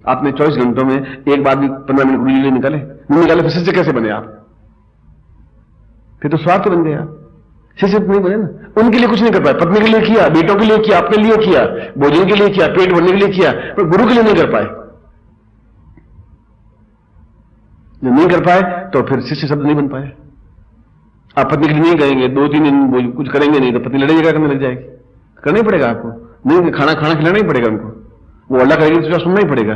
आपने 24 घंटों में एक बार भी 15 मिनट गुरु जी निकाले नहीं निकाले, तो शिष्य कैसे बने आप? फिर तो स्वार्थ बन गया, शिष्य नहीं बने ना। उनके लिए कुछ नहीं कर पाए, पत्नी के लिए किया, बेटों के लिए किया, अपने लिए किया, भोजन के लिए किया, पेट भरने के लिए किया, पर गुरु के लिए नहीं कर पाए। जो नहीं कर पाए तो फिर शिष्य शब्द नहीं बन पाए। आप पत्नी के लिए नहीं करेंगे, 2-3 दिन कुछ करेंगे नहीं तो पत्नी लड़ेगी, करने लग जाएगी। करना ही पड़ेगा आपको, नहीं खाना खिलाना ही पड़ेगा उनको। वो अल्लाह करेगी तो उसका सुनना ही पड़ेगा,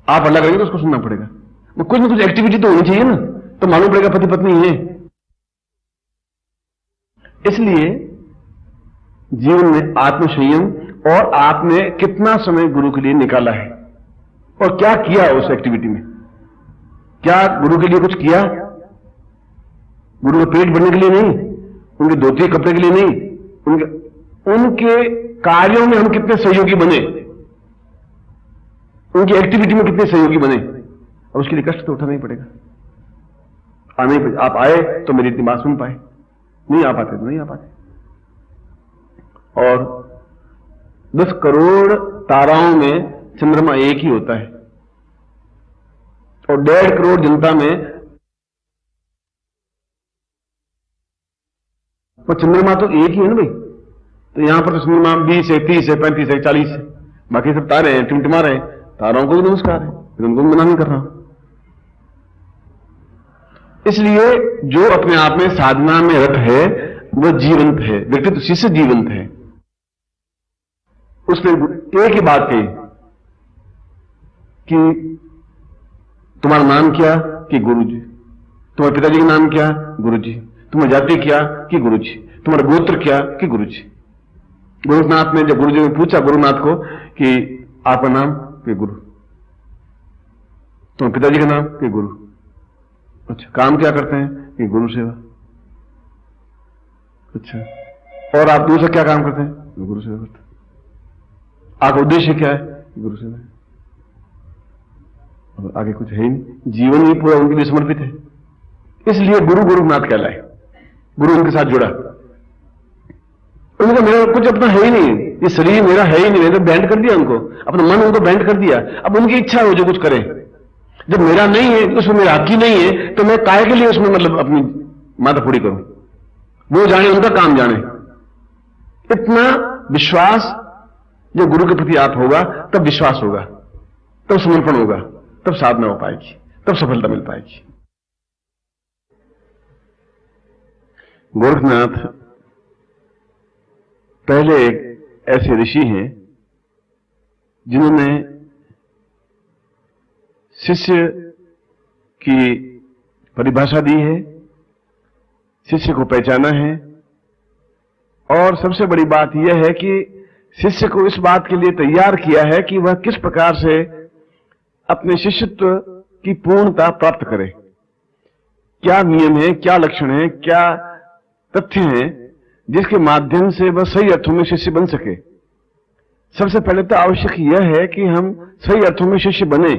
आप अल्लाह करेंगे तो उसको सुनना पड़ेगा। वो कुछ ना कुछ एक्टिविटी तो होनी चाहिए ना, तो मालूम पड़ेगा पति पत्नी है। इसलिए जीवन में आत्मसंयम और आपने कितना समय गुरु के लिए निकाला है और क्या किया उस एक्टिविटी में। क्या गुरु के लिए कुछ किया? गुरु का पेट भरने के लिए नहीं, उनके धोती कपड़े के लिए नहीं, उनके कार्यों में हम कितने सहयोगी बने, उनकी एक्टिविटी में कितने सहयोगी बने। और उसके लिए कष्ट तो उठाना ही पड़ेगा। आने ही पड़ेगा। आप आए तो मेरी इतनी बात सुन पाए, नहीं आ पाते तो नहीं आ पाते। और 10 करोड़ ताराओं में चंद्रमा एक ही होता है और 1.5 करोड़ जनता में वो चंद्रमा तो एक ही है ना भाई। तो यहां पर तो चंद्रमा 20 है, 30 है, 35 है, 40 है, बाकी सब तारे हैं, टिमटिमा रहे हैं। तारों को भी नमस्कार है, फिर उनको भी मना नहीं कर रहा। इसलिए जो अपने आप में साधना में रत है वह जीवंत है, व्यक्तित्व शिष्य जीवंत है। उसने एक ही बात कही कि तुम्हारा नाम क्या? कि गुरु जी। तुम्हारे पिताजी का नाम क्या? गुरु जी। तुम्हारी जाति क्या? कि गुरु जी। तुम्हारा गोत्र क्या? कि गुरु जी। गुरुनाथ ने जब गुरु जी ने पूछा गुरुनाथ को कि आपका नाम? कि गुरु। तुम्हारे पिताजी का नाम? कि गुरु। अच्छा, काम क्या करते हैं? कि गुरु सेवा। अच्छा, और आप दूसरा क्या काम करते हैं? गुरु सेवा करते हैं। आपका उद्देश्य क्या है? गुरु सेवा। और आगे कुछ है ही नहीं, जीवन ही पूरा उनके लिए समर्पित है। इसलिए गुरु गुरुनाथ कहलाए। गुरु उनके साथ जुड़ा। उनको मेरा कुछ अपना है ही नहीं, ये शरीर मेरा है ही नहीं, मैंने तो बैंड कर दिया उनको, अपना मन उनको बैंड कर दिया। अब उनकी इच्छा है वो जो कुछ करे। जब मेरा नहीं है, उसमें मेरा हक ही नहीं है, तो मैं काय के लिए उसमें मतलब अपनी माथा फोड़ी करूं? वो जाने, उनका काम जाने। इतना विश्वास जब गुरु के प्रति आप होगा तब विश्वास होगा, तब समर्पण होगा, तब साधना हो पाएगी, तब सफलता मिल पाएगी। गोरखनाथ पहले एक ऐसे ऋषि हैं जिन्होंने शिष्य की परिभाषा दी है, शिष्य को पहचाना है। और सबसे बड़ी बात यह है कि शिष्य को इस बात के लिए तैयार किया है कि वह किस प्रकार से अपने शिष्यत्व की पूर्णता प्राप्त करे। क्या नियम है, क्या लक्षण है, क्या तथ्य हैं जिसके माध्यम से वह सही अर्थों में शिष्य बन सके। सबसे पहले तो आवश्यक यह है कि हम सही अर्थों में शिष्य बने,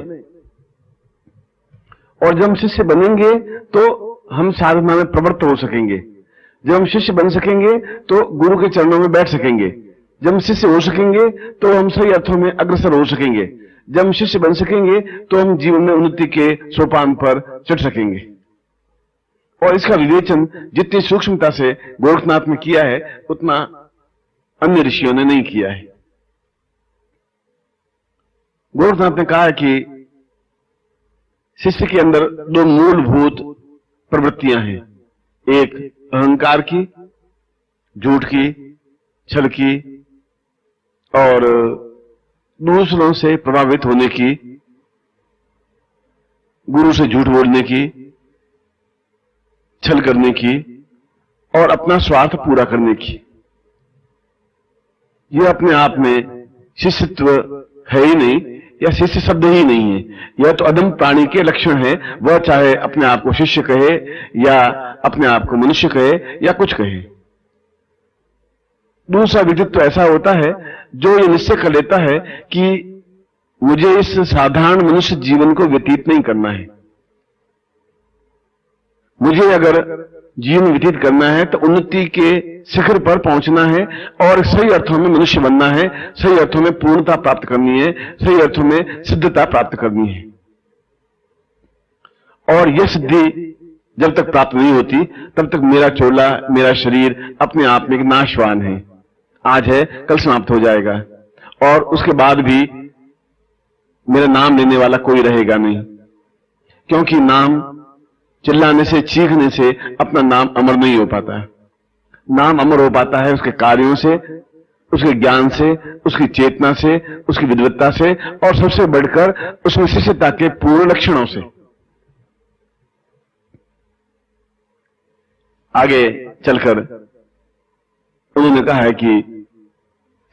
और जब हम शिष्य बनेंगे तो हम साधना में प्रवृत्त हो सकेंगे। जब हम शिष्य बन सकेंगे तो गुरु के चरणों में बैठ सकेंगे। जब हम शिष्य हो सकेंगे तो हम सही अर्थों में अग्रसर हो सकेंगे। जब हम शिष्य बन सकेंगे तो हम जीवन में उन्नति के सोपान पर चढ़ सकेंगे। और इसका विवेचन जितनी सूक्ष्मता से गोरखनाथ ने किया है उतना अन्य ऋषियों ने नहीं किया है। गोरखनाथ ने कहा है कि शिष्य के अंदर 2 मूलभूत प्रवृत्तियां हैं, एक अहंकार की, झूठ की, छल की, और दूसरों से प्रभावित होने की, गुरु से झूठ बोलने की, छल करने की और अपना स्वार्थ पूरा करने की। यह अपने आप में शिष्यत्व है ही नहीं, या शिष्य शब्द ही नहीं है। यह तो अदम प्राणी के लक्षण है, वह चाहे अपने आप को शिष्य कहे या अपने आप को मनुष्य कहे या कुछ कहे। दूसरा व्यक्तित्व ऐसा होता है जो ये निश्चय कर लेता है कि मुझे इस साधारण मनुष्य जीवन को व्यतीत नहीं करना है। मुझे अगर जीवन व्यतीत करना है तो उन्नति के शिखर पर पहुंचना है और सही अर्थों में मनुष्य बनना है, सही अर्थों में पूर्णता प्राप्त करनी है, सही अर्थों में सिद्धता प्राप्त करनी है। और यह सिद्धि जब तक प्राप्त नहीं होती तब तक मेरा चोला, मेरा शरीर अपने आप में एक नाशवान है। आज है, कल समाप्त हो जाएगा और उसके बाद भी मेरा नाम लेने वाला कोई रहेगा नहीं, क्योंकि नाम चिल्लाने से, चीखने से अपना नाम अमर नहीं हो पाता है। नाम अमर हो पाता है उसके कार्यों से, उसके ज्ञान से, उसकी चेतना से, उसकी विद्वत्ता से और सबसे बढ़कर उसमें शिष्यता के पूर्ण लक्षणों से। आगे चलकर उन्होंने कहा है कि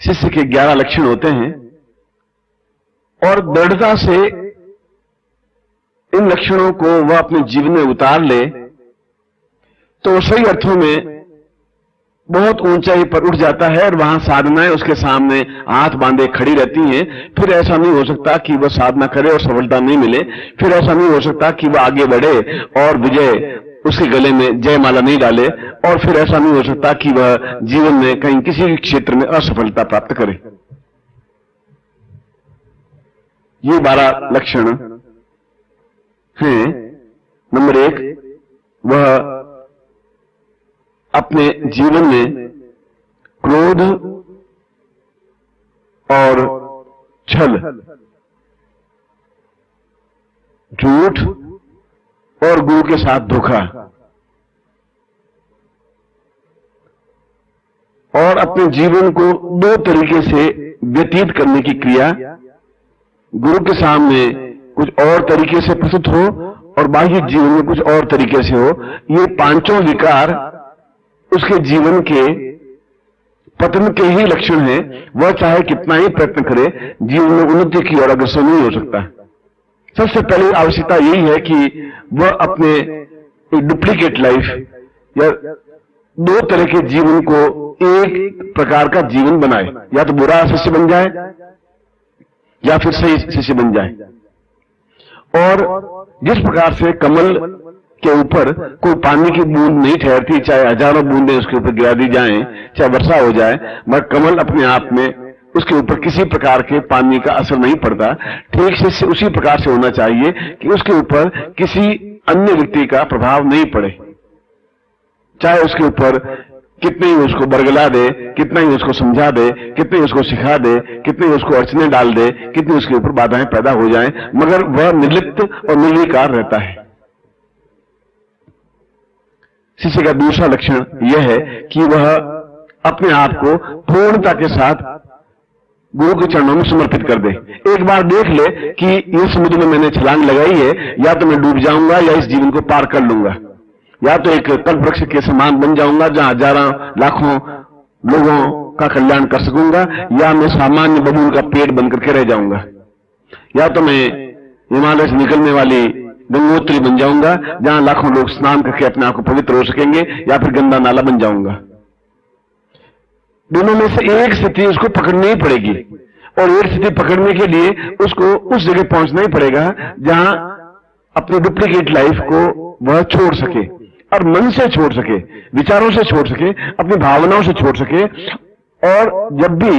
शिष्य के 11 लक्षण होते हैं और दृढ़ता से इन लक्षणों को वह अपने जीवन में उतार ले तो सही अर्थों में बहुत ऊंचाई पर उठ जाता है और वहां साधनाएं उसके सामने हाथ बांधे खड़ी रहती हैं। फिर ऐसा नहीं हो सकता कि वह साधना करे और सफलता नहीं मिले, फिर ऐसा नहीं हो सकता कि वह आगे बढ़े और विजय उसके गले में जयमाला नहीं डाले, और फिर ऐसा नहीं हो सकता कि वह जीवन में कहीं किसी भी क्षेत्र में असफलता प्राप्त करे। ये 12 लक्षण हैं। नंबर 1, वह अपने जीवन में क्रोध और छल, झूठ और गुरु के साथ धोखा और अपने जीवन को 2 तरीके से व्यतीत करने की क्रिया, गुरु के सामने कुछ और तरीके से प्रस्तुत हो और बाह्य जीवन में कुछ और तरीके से हो। ये 5 विकार उसके जीवन के पतन के ही लक्षण हैं। वह चाहे कितना ही प्रयत्न करे, जीवन में उन्नति की ओर अग्रसर नहीं हो सकता। सबसे पहली आवश्यकता यही है कि वह अपने डुप्लीकेट लाइफ या 2 तरह के जीवन को एक प्रकार का जीवन बनाए, या तो बुरा शिष्य बन जाए या फिर सही शिष्य बन जाए। और जिस प्रकार से कमल के ऊपर कोई पानी की बूंद नहीं ठहरती, चाहे हजारों बूंदें उसके ऊपर गिरा दी जाएं, चाहे वर्षा हो जाए, मगर कमल अपने आप में उसके ऊपर किसी प्रकार के पानी का असर नहीं पड़ता। ठीक से उसी प्रकार से होना चाहिए कि उसके ऊपर किसी अन्य व्यक्ति का प्रभाव नहीं पड़े, चाहे उसके ऊपर कितने ही उसको बरगला दे, कितना ही उसको समझा दे, कितने ही उसको सिखा दे, कितने ही उसको अड़चने डाल दे, कितनी उसके ऊपर बाधाएं पैदा हो जाएं, मगर वह निर्लिप्त और निर्विकार रहता है। शिष्य का दूसरा लक्षण यह है कि वह अपने आप को पूर्णता के साथ गुरु के चरणों में समर्पित कर दे। एक बार देख ले कि इस समुद्र में मैंने छलांग लगाई है, या तो मैं डूब जाऊंगा या इस जीवन को पार कर लूंगा, या तो एक कल्प वृक्ष के समान बन जाऊंगा जहां हजारों लाखों लोगों का कल्याण कर सकूंगा, या मैं सामान्य बबूल का पेड़ बनकर के रह जाऊंगा, या तो मैं हिमालय से निकलने वाली गंगोत्री बन जाऊंगा जहां लाखों लोग स्नान करके अपने आप को पवित्र हो सकेंगे, या फिर गंदा नाला बन जाऊंगा। दोनों में से एक स्थिति उसको पकड़नी ही पड़ेगी, और एक स्थिति पकड़ने के लिए उसको उस जगह पहुंचना ही पड़ेगा जहां अपनी डुप्लीकेट लाइफ को वह छोड़ सके, और मन से छोड़ सके, विचारों से छोड़ सके, अपनी भावनाओं से छोड़ सके। और जब भी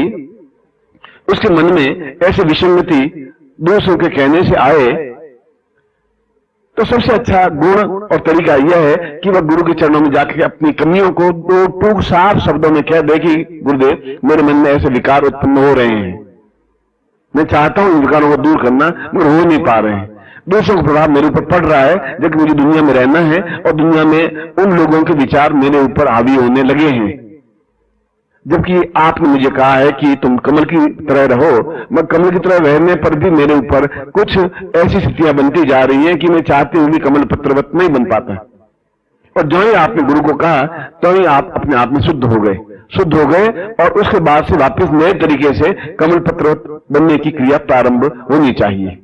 उसके मन में ऐसी विसंगति दूसरों के कहने से आए तो सबसे अच्छा गुण और तरीका यह है कि वह गुरु के चरणों में जाकर अपनी कमियों को 2 टूक साफ शब्दों में कह दे कि गुरुदेव, मेरे मन में ऐसे विकार उत्पन्न हो रहे हैं, मैं चाहता हूं इन विकारों को दूर करना, मगर हो नहीं पा रहे हैं। दूसरों का प्रभाव मेरे ऊपर पड़ रहा है, जबकि मुझे दुनिया में रहना है और दुनिया में उन लोगों के विचार मेरे ऊपर हावी होने लगे हैं, जबकि आपने मुझे कहा है कि तुम कमल की तरह रहो। मगर कमल की तरह रहने पर भी मेरे ऊपर कुछ ऐसी स्थितियां बनती जा रही हैं कि मैं चाहते हुए भी कमल पत्रवत नहीं बन पाता। और जो ही आपने गुरु को कहा तो ही आप अपने आप में शुद्ध हो गए, और उसके बाद से वापस नए तरीके से कमल पत्रवत बनने की क्रिया प्रारंभ होनी चाहिए।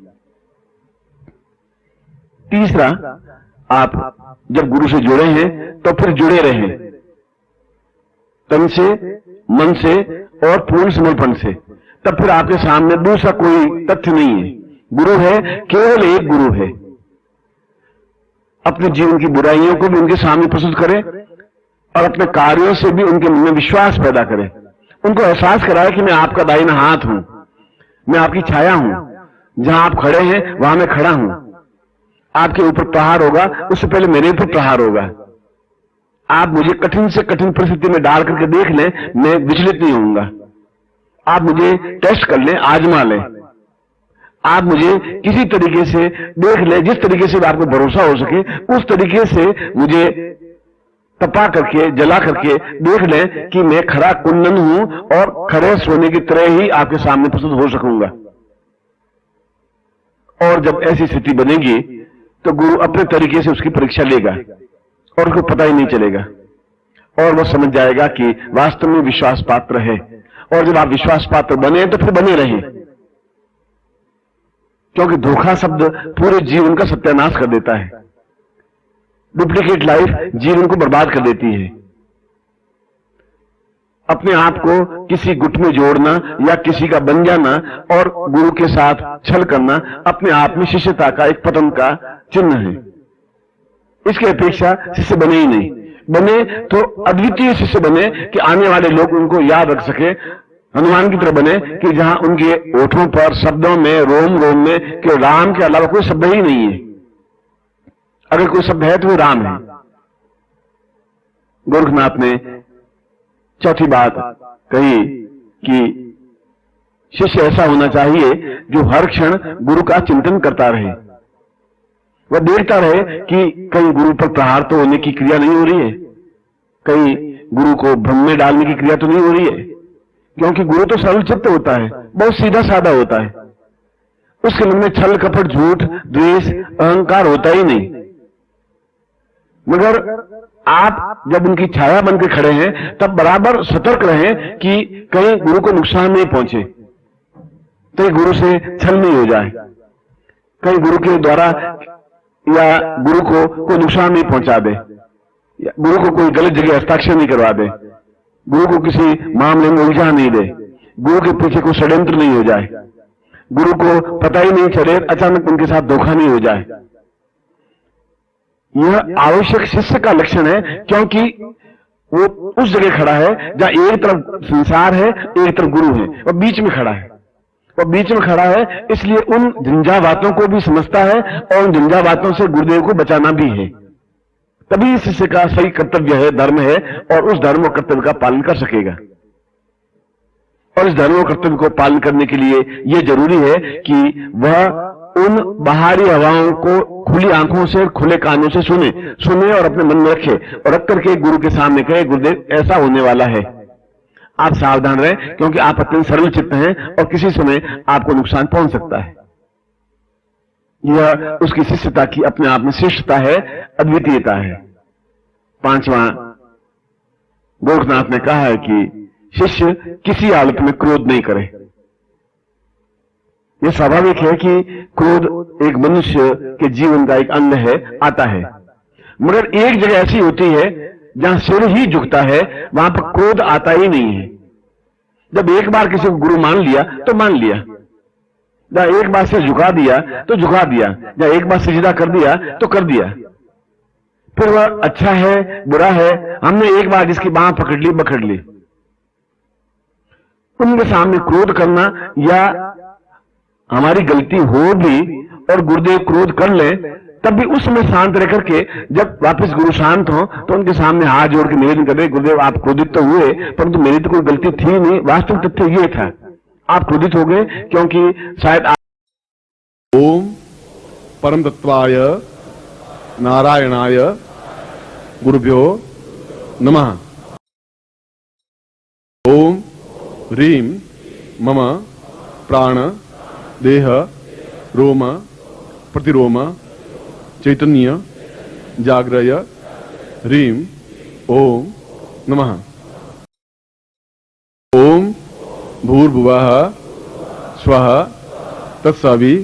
तीसरा, आप जब गुरु से जुड़े हैं तो फिर जुड़े रहें, तन से, मन से और पूर्ण समर्पण से। तब फिर आपके सामने दूसरा कोई तथ्य नहीं है। गुरु है, केवल एक गुरु है। अपने जीवन की बुराइयों को भी उनके सामने प्रस्तुत करे और अपने कार्यों से भी उनके मन में विश्वास पैदा करे, उनको एहसास कराए कि मैं आपका दाहिना हाथ हूं, मैं आपकी छाया हूं, जहां आप खड़े हैं वहां मैं खड़ा हूं, आपके ऊपर प्रहार होगा उससे पहले मेरे ऊपर प्रहार होगा, आप मुझे कठिन से कठिन परिस्थिति में डाल करके देख लें, मैं विचलित नहीं होऊंगा, आप मुझे टेस्ट कर लें, आजमा लें, आप मुझे किसी तरीके से देख लें, जिस तरीके से आपको भरोसा हो सके उस तरीके से मुझे तपा करके जला करके देख लें कि मैं खरा कुंदन हूं और खड़े सोने की तरह ही आपके सामने प्रस्तुत हो सकूंगा। और जब ऐसी स्थिति बनेगी तो गुरु अपने तरीके से उसकी परीक्षा लेगा और उसको पता ही नहीं चलेगा और वह समझ जाएगा कि वास्तव में विश्वास पात्र है। और जब आप विश्वास पात्र बने तो फिर बने रहें, क्योंकि धोखा शब्द पूरे जीवन का सत्यानाश कर देता है। डुप्लीकेट लाइफ जीवन को बर्बाद कर देती है। अपने आप को किसी गुट में जोड़ना या किसी का बन जाना और गुरु के साथ छल करना अपने आप में शिष्यता का एक पतन का चिन्ह है। इसकी अपेक्षा शिष्य बने ही नहीं, बने तो अद्वितीय शिष्य बने कि आने वाले लोग उनको याद रख सके, हनुमान की तरह बने कि जहां उनके होठों पर शब्दों में रोम रोम में कि राम के अलावा कोई शब्द ही नहीं है, अगर कोई शब्द है तो वो राम है। गोरखनाथ ने चौथी बात कही कि शिष्य ऐसा होना चाहिए जो हर क्षण गुरु का चिंतन करता रहे, वह देखता रहे कि कहीं गुरु पर प्रहार तो होने की क्रिया नहीं हो रही है, कहीं गुरु को भ्रम में डालने की क्रिया तो नहीं हो रही है, क्योंकि गुरु तो सरल चित्त होता है, बहुत सीधा साधा होता है, उसके मन में छल कपट झूठ द्वेष अहंकार होता ही नहीं। मगर आप जब उनकी छाया बनकर खड़े हैं तब बराबर सतर्क रहें कि कहीं गुरु को नुकसान नहीं पहुंचे, कहीं गुरु से छल नहीं हो जाए, कहीं गुरु के द्वारा या गुरु को कोई नुकसान नहीं पहुंचा दे, या गुरु को कोई गलत जगह हस्ताक्षर नहीं करवा दे, गुरु को किसी मामले में उलझा नहीं दे, गुरु के पीछे कोई षड्यंत्र नहीं हो जाए, गुरु को पता ही नहीं चले अचानक उनके साथ धोखा नहीं हो जाए। यह आवश्यक शिष्य का लक्षण है, क्योंकि वो उस जगह खड़ा है जहां एक तरफ संसार है एक तरफ गुरु है, वह बीच में खड़ा है, वह बीच में खड़ा है, इसलिए उन झंझावातों को भी समझता है और उन झंझावातों से गुरुदेव को बचाना भी है। तभी शिष्य का सही कर्तव्य है, धर्म है, और उस धर्म और कर्तव्य का पालन कर सकेगा। और इस धर्म और कर्तव्य को पालन करने के लिए यह जरूरी है कि वह उन बाहरी हवाओं को खुली आंखों से खुले कानों से सुने और अपने मन में रखे और रख करके गुरु के सामने कहे, गुरुदेव ऐसा होने वाला है, आप सावधान रहें, क्योंकि आप अत्यंत सरल चित्त हैं और किसी समय आपको नुकसान पहुंच सकता है। यह उसकी शिष्यता की अपने आप में श्रेष्ठता है, अद्वितीयता है। पांचवां, गोरखनाथ ने कहा है कि शिष्य किसी हालत में क्रोध नहीं करे। यह स्वाभाविक है कि क्रोध एक मनुष्य के जीवन का एक अंग है, आता है, मगर एक जगह ऐसी होती है जहां सिर ही झुकता है, वहां पर क्रोध आता ही नहीं है। जब एक बार किसी को गुरु मान लिया तो मान लिया, जहां एक बार सिर झुका दिया तो झुका दिया, जहां एक बार सजदा कर दिया तो कर दिया, फिर वह अच्छा है बुरा है, हमने एक बार जिसकी बांह पकड़ ली पकड़ ली। उनके सामने क्रोध करना या हमारी गलती हो भी और गुरुदेव क्रोध कर ले तब भी उस समय शांत रह करके जब वापस गुरु शांत हो तो उनके सामने हाथ जोड़ के निवेदन कर रहे, गुरुदेव आप क्रोधित तो हुए परंतु मेरी तो कोई गलती थी नहीं, वास्तविक तथ्य ये था, आप क्रोधित हो गए क्योंकि शायद आप। ओम परम तत्वाय नारायणाय गुरुभ्यो नमः। ओम ह्रीं मम प्राण देह रोम प्रतिरोम चैतन्य जाग्रय ह्रीं ओम नमः। ओम भूर्भुवः स्वः तत्सवितुर्वरेण्यं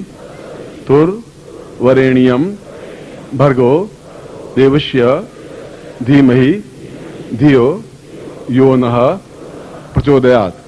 भर्गो देवस्य धीमहि धियो यो नः प्रचोदयात्।